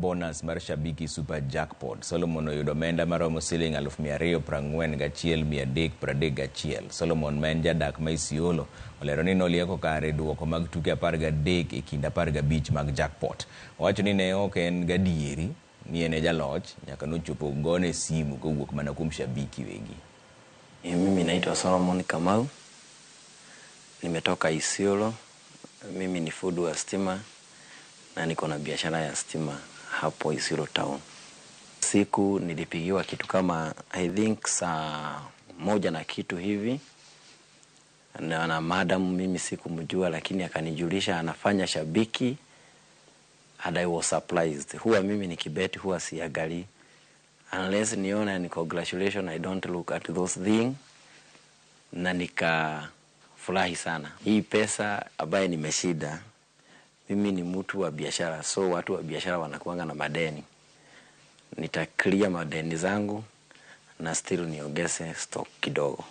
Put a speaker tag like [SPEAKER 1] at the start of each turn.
[SPEAKER 1] Bonus mar shabiki super jackpot. Solomon oyudo omenda maromo siling 241,331. Solomon men jadak ma Isiolo olero ni nolieko kare duoko mag tuke 13 e kind 15 mag jackpot. Owacho ni ne ok en gadieri ni ene jaloch nyaka nochopo gone simu kowuok mana kuom shabiki wegi.
[SPEAKER 2] Mimi naitwa Solomon Kamau. Nimetoka Isiolo. Mimi ni fundi wa stima na niko na biashara ya stima hapo Isiolo town. Siku nilipigiwa kitu kama I think saa 1 na kitu hivi na madam, mimi sikumjua lakini akanijulisha anafanya shabiki, and I was surprised. Huwa mimi nikibeti huwa siangalii unless nione ni congratulations, I don't look at those things. Na nikafurahi sana. Hii pesa ambayo nimeshida, mimi ni mtu wa biashara, so watu wa biashara wanakuanga na madeni. Nita clear madeni zangu na still niongeze stock kidogo.